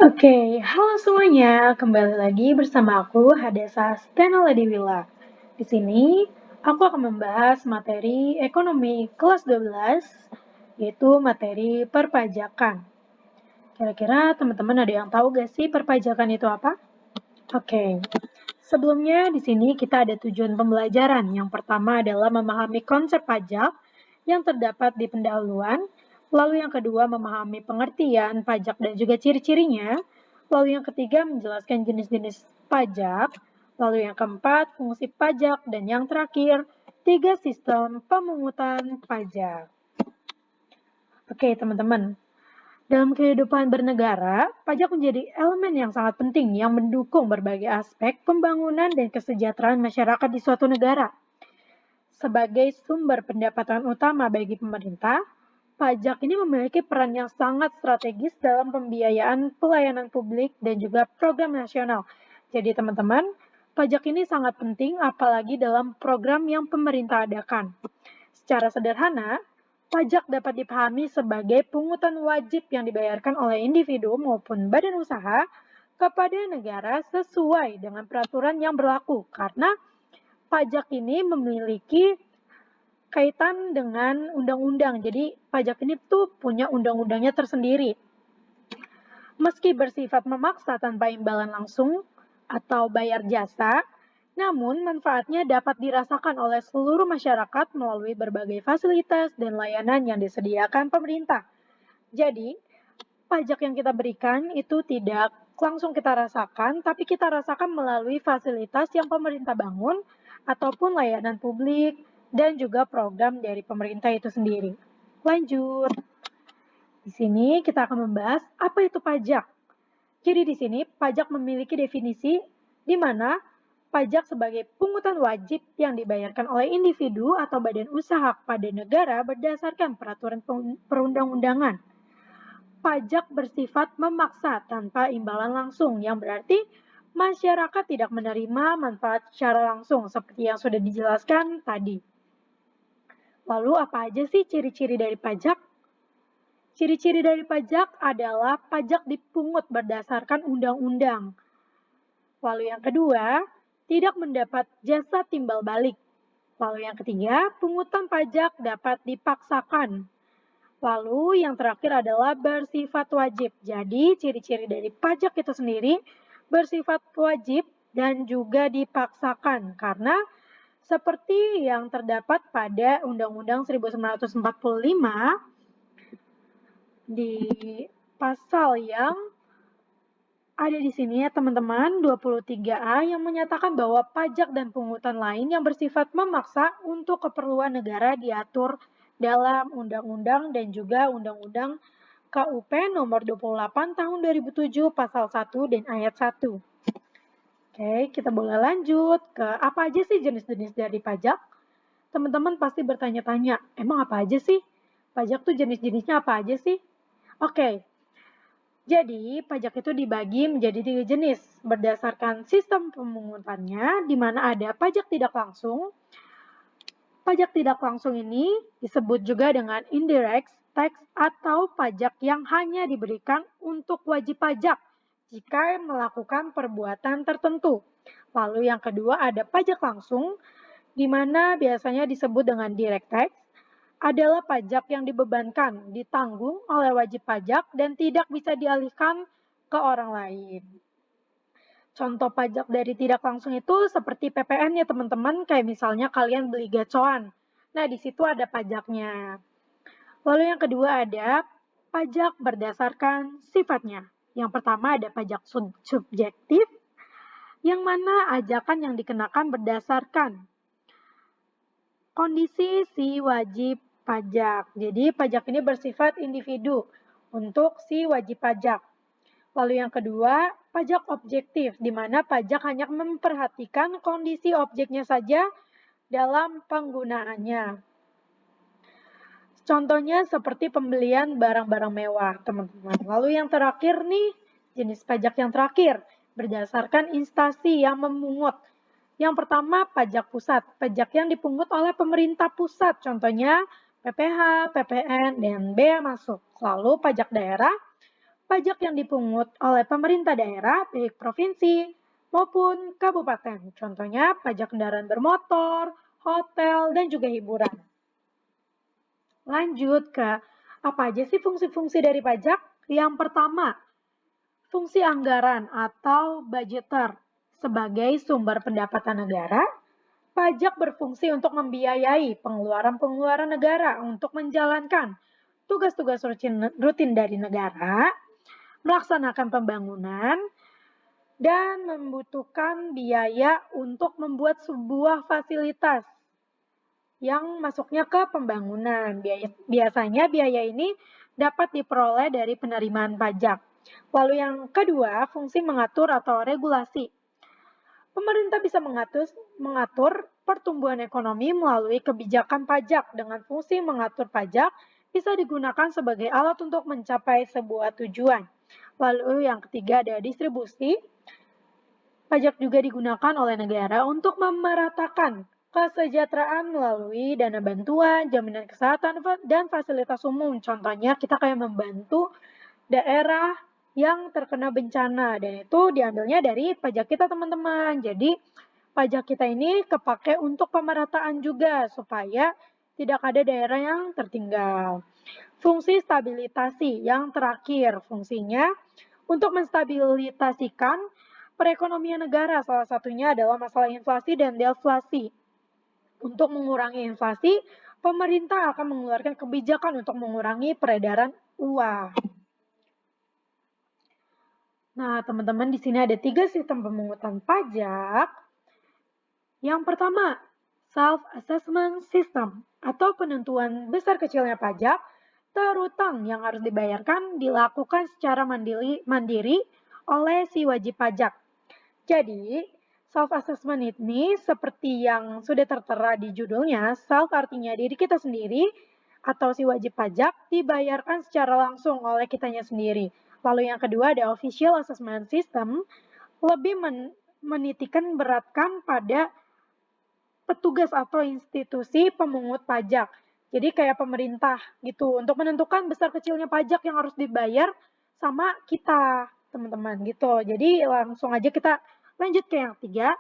Oke, halo semuanya. Kembali lagi bersama aku, Hadesa Stena Ladiwila. Di sini, aku akan membahas materi ekonomi kelas 12, yaitu materi perpajakan. Kira-kira teman-teman ada yang tahu gak sih perpajakan itu apa? Oke, sebelumnya di sini kita ada tujuan pembelajaran. Yang pertama adalah memahami konsep pajak yang terdapat di pendahuluan, lalu yang kedua memahami pengertian pajak dan juga ciri-cirinya, lalu yang ketiga menjelaskan jenis-jenis pajak, lalu yang keempat fungsi pajak, dan yang terakhir tiga sistem pemungutan pajak. Oke teman-teman, dalam kehidupan bernegara, pajak menjadi elemen yang sangat penting yang mendukung berbagai aspek pembangunan dan kesejahteraan masyarakat di suatu negara. Sebagai sumber pendapatan utama bagi pemerintah, pajak ini memiliki peran yang sangat strategis dalam pembiayaan pelayanan publik dan juga program nasional. Jadi teman-teman, pajak ini sangat penting apalagi dalam program yang pemerintah adakan. Secara sederhana, pajak dapat dipahami sebagai pungutan wajib yang dibayarkan oleh individu maupun badan usaha kepada negara sesuai dengan peraturan yang berlaku karena pajak ini memiliki kaitan dengan undang-undang. Jadi pajak ini tuh punya undang-undangnya tersendiri. Meski bersifat memaksa tanpa imbalan langsung atau bayar jasa, namun manfaatnya dapat dirasakan oleh seluruh masyarakat melalui berbagai fasilitas dan layanan yang disediakan pemerintah. Jadi, pajak yang kita berikan itu tidak langsung kita rasakan, tapi kita rasakan melalui fasilitas yang pemerintah bangun ataupun layanan publik dan juga program dari pemerintah itu sendiri. Lanjut. Di sini kita akan membahas apa itu pajak. Jadi di sini pajak memiliki definisi di mana pajak sebagai pungutan wajib yang dibayarkan oleh individu atau badan usaha pada negara berdasarkan peraturan perundang-undangan. Pajak bersifat memaksa tanpa imbalan langsung, yang berarti masyarakat tidak menerima manfaat secara langsung seperti yang sudah dijelaskan tadi. Lalu apa aja sih ciri-ciri dari pajak? Ciri-ciri dari pajak adalah pajak dipungut berdasarkan undang-undang. Lalu yang kedua, tidak mendapat jasa timbal balik. Lalu yang ketiga, pungutan pajak dapat dipaksakan. Lalu yang terakhir adalah bersifat wajib. Jadi ciri-ciri dari pajak itu sendiri bersifat wajib dan juga dipaksakan karena seperti yang terdapat pada Undang-Undang 1945 di pasal yang ada di sini ya teman-teman, 23A yang menyatakan bahwa pajak dan pungutan lain yang bersifat memaksa untuk keperluan negara diatur dalam Undang-Undang dan juga Undang-Undang KUP nomor 28 tahun 2007 pasal 1 dan ayat 1. Oke, kita boleh lanjut ke apa aja sih jenis-jenis dari pajak? Teman-teman pasti bertanya-tanya, emang apa aja sih? Pajak tuh jenis-jenisnya apa aja sih? Oke, jadi pajak itu dibagi menjadi 3 jenis berdasarkan sistem pemungutannya, di mana ada pajak tidak langsung. Pajak tidak langsung ini disebut juga dengan indirect tax atau pajak yang hanya diberikan untuk wajib pajak jika melakukan perbuatan tertentu. Lalu yang kedua ada pajak langsung, di mana biasanya disebut dengan direct tax, adalah pajak yang dibebankan, ditanggung oleh wajib pajak dan tidak bisa dialihkan ke orang lain. Contoh pajak dari tidak langsung itu seperti PPN ya teman-teman, kayak misalnya kalian beli gacoan. Nah, di situ ada pajaknya. Lalu yang kedua ada pajak berdasarkan sifatnya. Yang pertama ada pajak subjektif, yang mana ajakan yang dikenakan berdasarkan kondisi si wajib pajak. Jadi pajak ini bersifat individu untuk si wajib pajak. Lalu yang kedua, pajak objektif, di mana pajak hanya memperhatikan kondisi objeknya saja dalam penggunaannya. Contohnya seperti pembelian barang-barang mewah, teman-teman. Lalu yang terakhir nih, jenis pajak yang terakhir, berdasarkan instansi yang memungut. Yang pertama, pajak pusat, pajak yang dipungut oleh pemerintah pusat, contohnya PPH, PPN, dan bea masuk. Lalu pajak daerah, pajak yang dipungut oleh pemerintah daerah, baik provinsi maupun kabupaten. Contohnya pajak kendaraan bermotor, hotel, dan juga hiburan. Lanjut ke apa aja sih fungsi-fungsi dari pajak? Yang pertama, fungsi anggaran atau budgeter. Sebagai sumber pendapatan negara, pajak berfungsi untuk membiayai pengeluaran-pengeluaran negara untuk menjalankan tugas-tugas rutin dari negara, melaksanakan pembangunan, dan membutuhkan biaya untuk membuat sebuah fasilitas yang masuknya ke pembangunan. Biasanya biaya ini dapat diperoleh dari penerimaan pajak. Lalu yang kedua, fungsi mengatur atau regulasi. Pemerintah bisa mengatur pertumbuhan ekonomi melalui kebijakan pajak. Dengan fungsi mengatur pajak bisa digunakan sebagai alat untuk mencapai sebuah tujuan. Lalu yang ketiga ada distribusi. Pajak juga digunakan oleh negara untuk memeratakan kesejahteraan melalui dana bantuan, jaminan kesehatan, dan fasilitas umum. Contohnya kita kayak membantu daerah yang terkena bencana dan itu diambilnya dari pajak kita teman-teman. Jadi pajak kita ini kepake untuk pemerataan juga supaya tidak ada daerah yang tertinggal. Fungsi stabilitasi yang terakhir fungsinya untuk menstabilisasikan perekonomian negara. Salah satunya adalah masalah inflasi dan deflasi. Untuk mengurangi inflasi, pemerintah akan mengeluarkan kebijakan untuk mengurangi peredaran uang. Nah, teman-teman, di sini ada 3 sistem pemungutan pajak. Yang pertama, self-assessment system atau penentuan besar kecilnya pajak terutang yang harus dibayarkan dilakukan secara mandiri oleh si wajib pajak. Jadi, self-assessment ini seperti yang sudah tertera di judulnya, self artinya diri kita sendiri atau si wajib pajak dibayarkan secara langsung oleh kitanya sendiri. Lalu yang kedua ada official assessment system, lebih menitikan beratkan pada petugas atau institusi pemungut pajak. Jadi kayak pemerintah gitu untuk menentukan besar kecilnya pajak yang harus dibayar sama kita, teman-teman gitu. Jadi langsung aja kita lanjut ke yang ketiga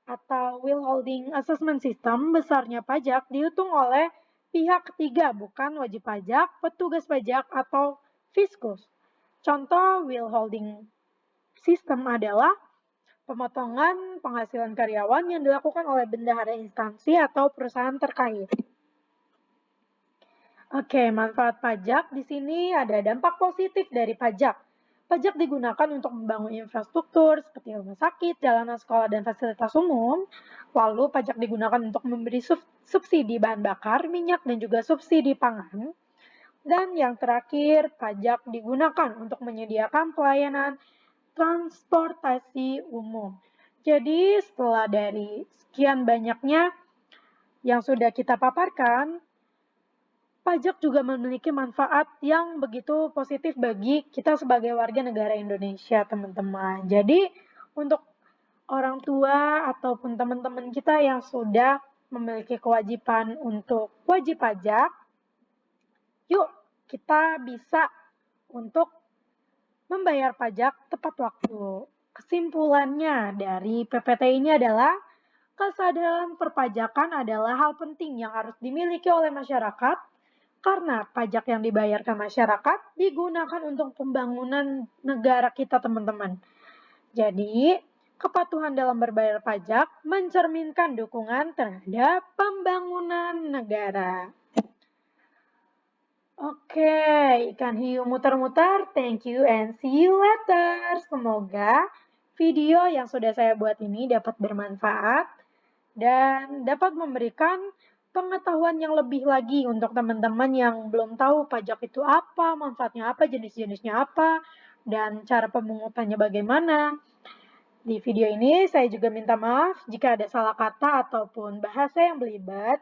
atau withholding assessment system. Besarnya pajak dihitung oleh pihak ketiga, bukan wajib pajak, petugas pajak atau fiskus. Contoh withholding system adalah pemotongan penghasilan karyawan yang dilakukan oleh bendahara instansi atau perusahaan terkait. Oke, manfaat pajak di sini ada dampak positif dari pajak. Pajak digunakan untuk membangun infrastruktur seperti rumah sakit, jalanan sekolah, dan fasilitas umum. Lalu pajak digunakan untuk memberi subsidi bahan bakar, minyak, dan juga subsidi pangan. Dan yang terakhir, pajak digunakan untuk menyediakan pelayanan transportasi umum. Jadi setelah dari sekian banyaknya yang sudah kita paparkan, pajak juga memiliki manfaat yang begitu positif bagi kita sebagai warga negara Indonesia, teman-teman. Jadi untuk orang tua ataupun teman-teman kita yang sudah memiliki kewajiban untuk wajib pajak, yuk kita bisa untuk membayar pajak tepat waktu. Kesimpulannya dari PPT ini adalah kesadaran perpajakan adalah hal penting yang harus dimiliki oleh masyarakat karena pajak yang dibayarkan masyarakat digunakan untuk pembangunan negara kita, teman-teman. Jadi, kepatuhan dalam berbayar pajak mencerminkan dukungan terhadap pembangunan negara. Oke, ikan hiu muter-muter, thank you and see you later. Semoga video yang sudah saya buat ini dapat bermanfaat dan dapat memberikan pengetahuan yang lebih lagi untuk teman-teman yang belum tahu pajak itu apa, manfaatnya apa, jenis-jenisnya apa, dan cara pemungutannya bagaimana. Di video ini saya juga minta maaf jika ada salah kata ataupun bahasa yang belibet.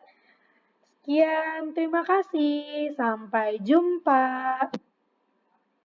Sekian, terima kasih. Sampai jumpa.